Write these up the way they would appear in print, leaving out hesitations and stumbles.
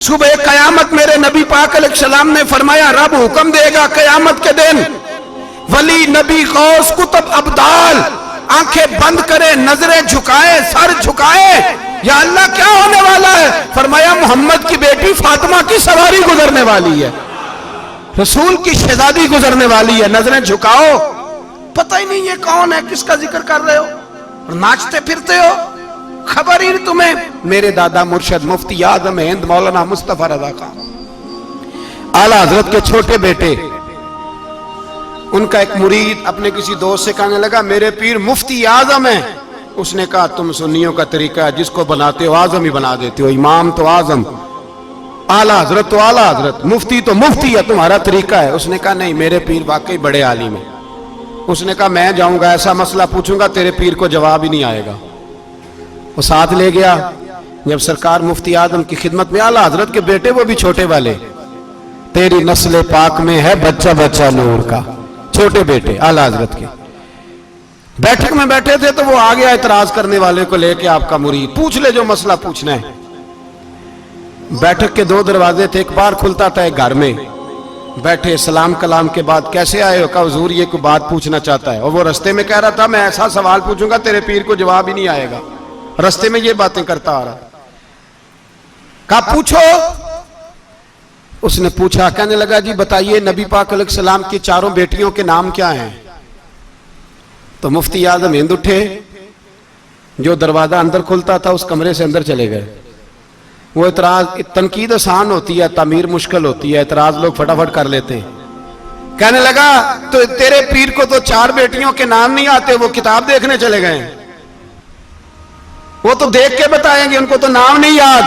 صبح قیامت میرے نبی پاک علیہ السلام نے فرمایا رب حکم دے گا قیامت کے دن ولی نبی غوث کتب ابدال آنکھیں بند کرے نظریں جھکائے سر جھکائے یا اللہ کیا ہونے والا ہے؟ فرمایا محمد کی بیٹی فاطمہ کی سواری گزرنے والی ہے، رسول کی شہزادی گزرنے والی ہے، نظریں جھکاؤ، پتہ ہی نہیں یہ کون ہے، کس کا ذکر کر رہے ہو اور ناچتے پھرتے ہو، خبر ہی تمہیں۔ میرے دادا مرشد مفتی اعظم ہند مولانا مصطفیٰ رضا خان اعلیٰ حضرت کے چھوٹے بیٹے، ان کا ایک مرید اپنے کسی دوست سے کہنے لگا میرے پیر مفتی اعظم ہیں، اس نے کہا تم سنیوں کا طریقہ ہے جس کو بناتے ہو اعظم ہی بنا دیتے ہو، امام تو اعظم، اعلیٰ حضرت تو اعلیٰ حضرت، مفتی تو مفتی ہے، تمہارا طریقہ ہے۔ اس نے کہا نہیں میرے پیر واقعی بڑے عالم ہیں۔ اس نے کہا میں جاؤں گا ایسا مسئلہ پوچھوں گا تیرے پیر کو جواب ہی نہیں آئے گا۔ وہ ساتھ لے گیا، جب سرکار مفتی اعظم کی خدمت میں اعلیٰ حضرت کے بیٹے وہ بھی چھوٹے والے، تیری نسل پاک میں ہے بچہ بچہ نور کا، چھوٹے بیٹے اعلیٰ حضرت کے بیٹھک میں بیٹھے تھے تو وہ آگے اعتراض کرنے والے کو لے کے آپ کا مرید پوچھ لے جو مسئلہ پوچھنا ہے۔ بیٹھک کے دو دروازے تھے، ایک بار کھلتا تھا ایک گھر میں، بیٹھے سلام کلام کے بعد کیسے آئے ہو؟ کہا حضور یہ کوئی بات پوچھنا چاہتا ہے، اور وہ رستے میں کہہ رہا تھا میں ایسا سوال پوچھوں گا تیرے پیر کو جواب ہی نہیں آئے گا، رستے میں یہ باتیں کرتا آ رہا۔ کہا پوچھو۔ اس نے پوچھا، کہنے لگا جی بتائیے نبی پاک علیہ السلام کی چاروں بیٹیوں کے نام کیا ہیں؟ تو مفتی اعظم ہند اٹھے، جو دروازہ اندر کھلتا تھا اس کمرے سے اندر چلے گئے۔ وہ اعتراض، تنقید آسان ہوتی ہے تعمیر مشکل ہوتی ہے، اعتراض لوگ فٹافٹ کر لیتے ہیں۔ کہنے لگا تو تیرے پیر کو تو چار بیٹیوں کے نام نہیں آتے، وہ کتاب دیکھنے چلے گئے ہیں، وہ تو دیکھ کے بتائیں گے، ان کو تو نام نہیں یاد۔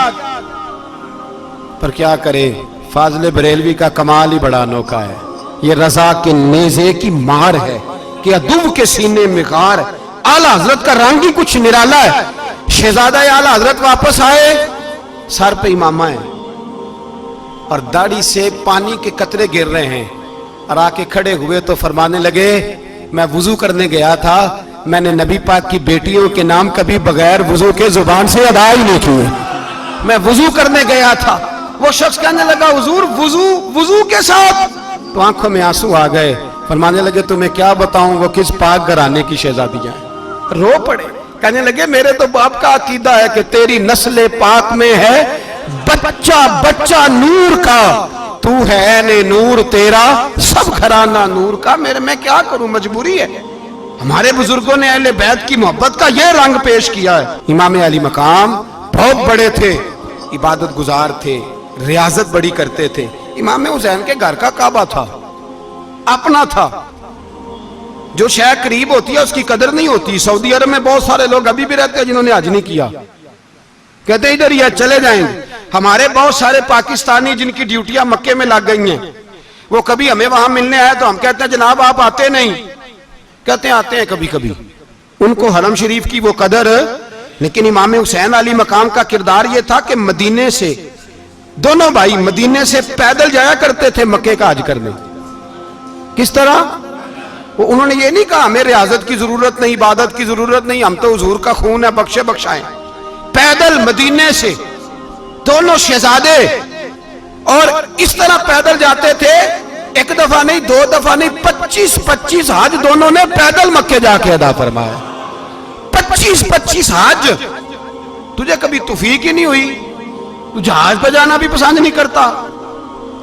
پر کیا کرے، فاضل بریلوی کا کمال ہی بڑا انوکھا ہے، یہ رضا کے نیزے کی مار ہے کہ عدو کے سینے میں غار۔ اعلیٰ حضرت کا رنگ ہی کچھ نرالا ہے۔ شہزادہ اعلیٰ حضرت واپس آئے، سر پہ امامہ ہے اور داڑھی سے پانی کے قطرے گر رہے ہیں، اور آ کے کھڑے ہوئے تو فرمانے لگے میں وضو کرنے گیا تھا، میں نے نبی پاک کی بیٹیوں کے نام کبھی بغیر وضو کے زبان سے ادا ہی نہیں کیے، میں وضو کرنے گیا تھا۔ وہ شخص کہنے لگا حضور وضو کے ساتھ؟ تو آنکھوں میں آنسو آ گئے، فرمانے لگے تمہیں کیا بتاؤں وہ کس پاک گھرانے کی شہزادیاں ہیں۔ رو پڑے، کہنے لگے میرے تو باپ کا عقیدہ ہے کہ تیری نسل پاک میں ہے بچہ بچہ نور کا، تو ہے عین نور تیرا سب گھرانہ نور کا۔ میں کیا کروں، مجبوری ہے۔ ہمارے بزرگوں نے اہل بیت کی محبت کا یہ رنگ پیش کیا ہے۔ امام علی مقام بہت بڑے تھے، عبادت گزار تھے، ریاضت بڑی کرتے تھے۔ امام حسین کے گھر کا کعبہ تھا، اپنا تھا، جو شے قریب ہوتی ہے اس کی قدر نہیں ہوتی۔ سعودی عرب میں بہت سارے لوگ ابھی بھی رہتے ہیں جنہوں نے حج نہیں کیا، کہتے ہیں ادھر ہی چلے جائیں گے۔ ہمارے بہت سارے پاکستانی جن کی ڈیوٹیاں مکے میں لگ گئی ہیں، وہ کبھی ہمیں وہاں ملنے آئے تو ہم کہتے ہیں جناب آپ آتے نہیں، کہتے ہیں آتے ہیں کبھی کبھی۔ ان کو حرم شریف کی وہ قدر، لیکن امام حسین علی مقام کا کردار یہ تھا کہ مدینے سے دونوں بھائی مدینے سے پیدل جایا کرتے تھے مکے کا حج کرنے۔ کس طرح؟ انہوں نے یہ نہیں کہا ہمیں ریاضت کی ضرورت نہیں، عبادت کی ضرورت نہیں، ہم تو حضور کا خون ہے بخشے بخشائیں۔ پیدل مدینے سے دونوں شہزادے، اور اس طرح پیدل جاتے تھے، ایک دفعہ نہیں دو دفعہ نہیں 25 حج دونوں نے پیدل مکے جا کے ادا فرمایا۔ 25 حج۔ تجھے کبھی توفیق ہی نہیں ہوئی؟ تو جہاز پہ جانا بھی پسند نہیں کرتا،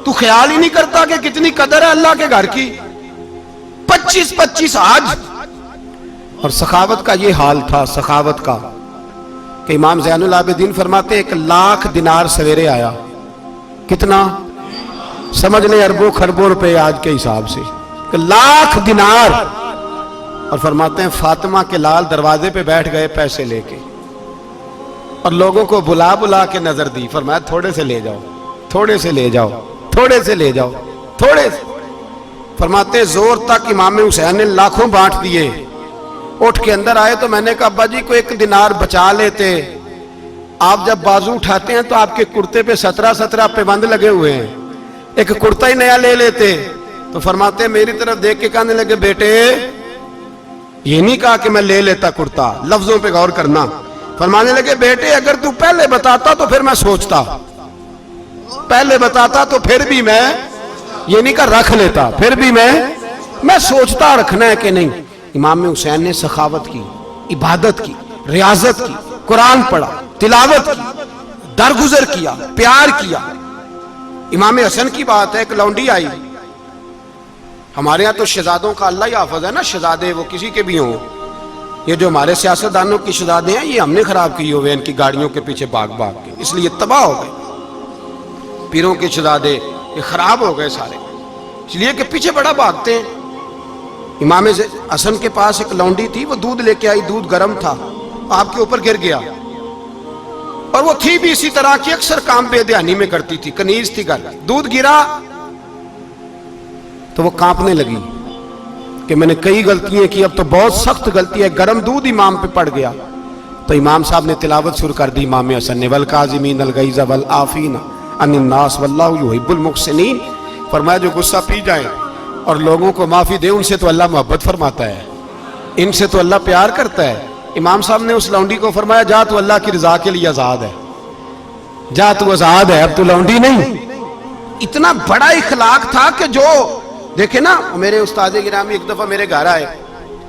تو خیال ہی نہیں کرتا کہ کتنی قدر ہے اللہ کے گھر کی۔ 25 حج۔ اور سخاوت کا یہ حال تھا، سخاوت کا، کہ امام زین العابدین فرماتے 1,00,000 دینار سویرے آیا۔ کتنا؟ سمجھ لیں اربوں خربوں روپے آج کے حساب سے، 1,00,000 دینار۔ اور فرماتے ہیں فاطمہ کے لال دروازے پہ بیٹھ گئے پیسے لے کے، اور لوگوں کو بلا بلا کے نظر دی، فرمایا تھوڑے سے لے جاؤ، تھوڑے سے لے جاؤ، تھوڑے سے لے جاؤ، تھوڑے سے۔ فرماتے زور تک امام حسین نے لاکھوں بانٹ دیے۔ اٹھ کے اندر آئے تو میں نے کہا ابا جی کو 1 دینار بچا لیتے، آپ جب بازو اٹھاتے ہیں تو آپ کے کرتے پہ 17 پیبند لگے ہوئے ہیں، ایک کرتا ہی نیا لے لیتے۔ تو فرماتے میری طرف دیکھ کے کہنے لگے بیٹے یہ نہیں کہا کہ میں لے لیتا کرتا، لفظوں پہ غور کرنا۔ فرمانے لگے بیٹے اگر تو پہلے بتاتا تو پھر میں سوچتا، پہلے بتاتا تو پھر بھی میں یہ نہیں کر رکھ لیتا، پھر بھی میں سوچتا رکھنا ہے کہ نہیں۔ امام حسین نے سخاوت کی، عبادت کی، ریاضت کی، قرآن پڑھا، تلاوت کی، درگزر کیا، پیار کیا۔ امام حسن کی بات ہے، ایک لونڈی آئی، ہمارے ہاں تو شہزادوں کا اللہ ہی حافظ ہے نا، شہزادے وہ کسی کے بھی ہوں، یہ جو ہمارے سیاستدانوں کی شہزادے ہیں یہ ہم نے خراب کیے ہوئے ان کی گاڑیوں کے پیچھے بھاگ بھاگ کے، اس لیے تباہ ہو گئے۔ پیروں کے شہزادے یہ خراب ہو گئے سارے، اس لیے کہ پیچھے بڑا بھاگتے ہیں۔ امام حسن کے پاس ایک لونڈی تھی، وہ دودھ لے کے آئی، دودھ گرم تھا، آپ کے اوپر گر گیا، اور وہ تھی بھی اسی طرح کی، اکثر کام بے دھیانی میں کرتی تھی، کنیز تھی گھر، دودھ گرا تو وہ کانپنے لگی کہ میں نے کئی غلطیاں کی، اب تو بہت سخت غلطی ہے، گرم دودھ امام پہ پڑ گیا۔ تو امام صاحب نے تلاوت شروع کر دی امام حسن نے، والکاظمین الغیظ والعافین عن الناس واللہ یحب المحسنین، فرمایا جو غصہ پی جائیں اور لوگوں کو معافی دے، ان سے تو اللہ محبت فرماتا ہے، ان سے تو اللہ پیار کرتا ہے۔ امام صاحب نے اس لونڈی کو فرمایا جا تو اللہ کی رضا کے لیے آزاد ہے، جا تو آزاد ہے، اب تو لونڈی نہیں۔ اتنا بڑا اخلاق تھا کہ جو دیکھیں نا، میرے استاد گرامی ایک دفعہ میرے گھر آئے،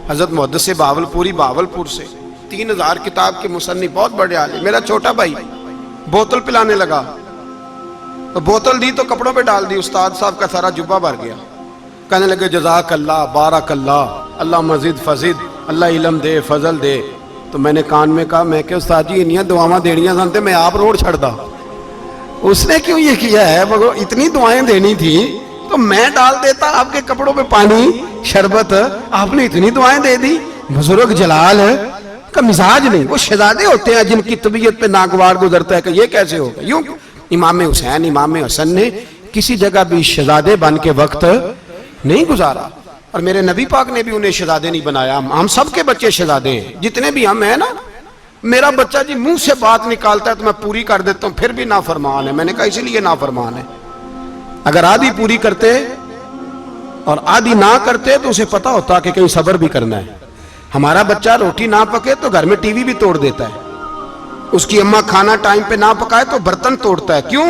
حضرت محدث بہاولپور سے 3000 کتاب کے مصنف، بہت بڑے عالم، میرا چھوٹا بھائی بوتل پلانے لگا، تو بوتل دی تو کپڑوں پہ ڈال دی، استاد صاحب کا سارا جبہ بھر گیا، کہنے لگے جزاک اللہ، بارک اللہ، اللہ مزید فزید، اللہ علم دے، فضل دے۔ تو میں نے کان میں کہا، میں کہ استاد جی انیاں دعاواں دینیاں سنتے میں آپ روڑ چھڑ دا، اس نے کیوں یہ کیا ہے، اتنی دعائیں دینی تھی تو میں ڈال دیتا آپ کے کپڑوں پہ پانی شربت، آپ نے اتنی دعائیں دے دی۔ بزرگ جلال کا مزاج نہیں، وہ شہزادے ہوتے ہیں جن کی طبیعت پہ ناگوار گزرتا ہے کہ یہ کیسے ہوگا۔ یوں امام حسین امام حسن نے کسی جگہ بھی شہزادے بن کے وقت نہیں گزارا، اور میرے نبی پاک نے بھی انہیں شہزادے نہیں بنایا۔ ہم سب کے بچے شہزادے ہیں، جتنے بھی ہم ہیں نا۔ میرا بچہ جی منہ سے بات نکالتا ہے تو میں پوری کر دیتا ہوں، پھر بھی نافرمان ہے۔ میں نے کہا اسی لیے نافرمان ہے، اگر آدھی پوری کرتے اور آدھی نہ کرتے تو اسے پتا ہوتا کہ کہیں صبر بھی کرنا ہے۔ ہمارا بچہ روٹی نہ پکے تو گھر میں ٹی وی بھی توڑ دیتا ہے، اس کی اماں کھانا ٹائم پہ نہ پکائے تو برتن توڑتا ہے، کیوں؟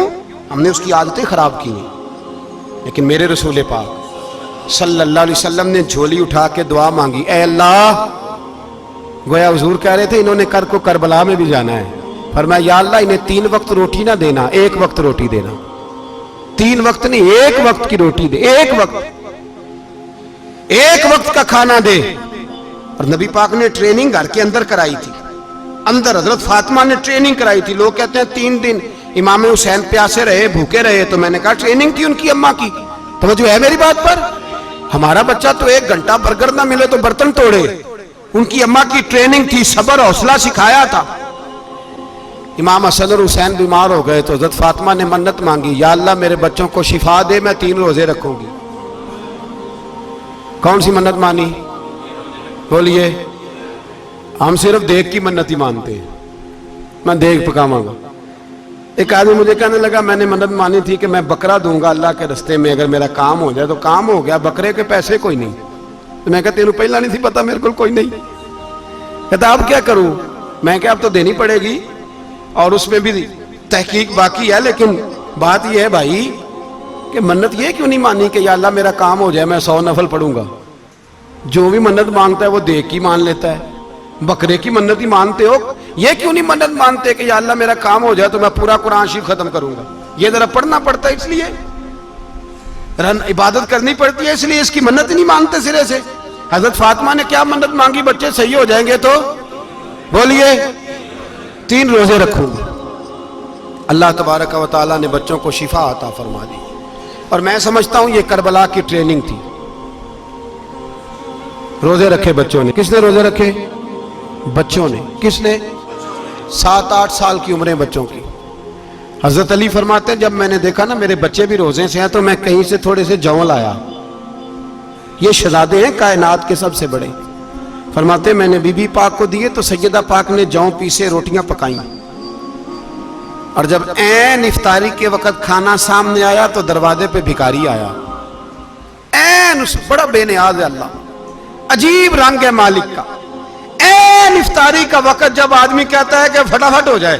ہم نے اس کی عادتیں خراب کی ہیں۔ لیکن میرے رسول پاک صلی اللہ علیہ وسلم نے جھولی اٹھا کے دعا مانگی، اے اللہ، گویا حضور کہہ رہے تھے انہوں نے کر کو کربلا میں بھی جانا ہے، فرمایا یا اللہ انہیں 3 وقت روٹی نہ دینا، 1 وقت روٹی دینا، 3 وقت نہیں، 1 وقت کی روٹی دے، 1 وقت کا کھانا دے۔ اور نبی پاک نے ٹریننگ گھر کے اندر کرائی تھی، اندر حضرت فاطمہ نے ٹریننگ کرائی تھی۔ لوگ کہتے ہیں 3 دن امام حسین پیاسے رہے، بھوکے رہے، تو میں نے کہا ٹریننگ تھی ان کی اماں کی، توجہ ہے میری بات پر؟ ہمارا بچہ تو 1 گھنٹہ برگر نہ ملے تو برتن توڑے، ان کی اماں کی ٹریننگ تھی، صبر حوصلہ سکھایا تھا۔ امام حسن اور حسین بیمار ہو گئے تو حضرت فاطمہ نے منت مانگی، یا اللہ میرے بچوں کو شفا دے، میں 3 روزے رکھوں گی۔ کون سی منت مانی؟ بولیے۔ ہم صرف دیکھ کی منت ہی مانتے ہیں، میں دیکھ پکاواں گا۔ ایک آدمی مجھے کہنے لگا میں نے منت مانی تھی کہ میں بکرا دوں گا اللہ کے رستے میں، اگر میرا کام ہو جائے تو کام ہو گیا، بکرے کے پیسے کوئی نہیں۔ تو میں کہا تینوں پہلا نہیں تھی پتا، میرے کو کوئی نہیں۔ کہتا اب کیا کروں؟ میں کہا اب تو دینی پڑے گی، اور اس میں بھی تحقیق باقی ہے، لیکن بات یہ ہے بھائی کہ منت یہ کیوں نہیں مانی کہ یا اللہ میرا کام ہو جائے میں 100 نفل پڑھوں گا؟ جو بھی منت مانگتا ہے وہ دیکھ کی مان لیتا ہے، بکرے کی منت ہی مانتے ہو، یہ کیوں نہیں منت مانتے کہ یا اللہ میرا کام ہو جائے تو میں پورا قرآن شریف ختم کروں گا؟ یہ ذرا پڑھنا پڑتا ہے، اس لیے عبادت کرنی پڑتی ہے، اس لیے اس کی منت ہی نہیں مانتے سرے سے۔ حضرت فاطمہ نے کیا منت مانگی؟ بچے صحیح ہو جائیں گے تو بولیے 3 روزے رکھوں گا۔ اللہ تبارک و تعالیٰ نے بچوں کو شفا عطا فرما دی، اور میں سمجھتا ہوں یہ کربلا کی ٹریننگ تھی۔ روزے رکھے بچوں نے، کس نے روزے رکھے؟ بچوں نے۔ کس نے؟ 7-8 سال کی عمریں بچوں کی۔ حضرت علی فرماتے ہیں جب میں نے دیکھا نا میرے بچے بھی روزے سے ہیں تو میں کہیں سے تھوڑے سے جوں لایا، یہ شہزادے ہیں کائنات کے سب سے بڑے۔ فرماتے ہیں میں نے بی بی پاک کو دیے تو سیدہ پاک نے جوں پیسے روٹیاں پکائیں، اور جب عین افطاری کے وقت کھانا سامنے آیا تو دروازے پہ بھکاری آیا، عین اس بڑا بے نیاز ہے اللہ، عجیب رنگ ہے مالک کا۔ عین افطاری کا وقت جب آدمی کہتا ہے کہ فٹافٹ ہو جائے،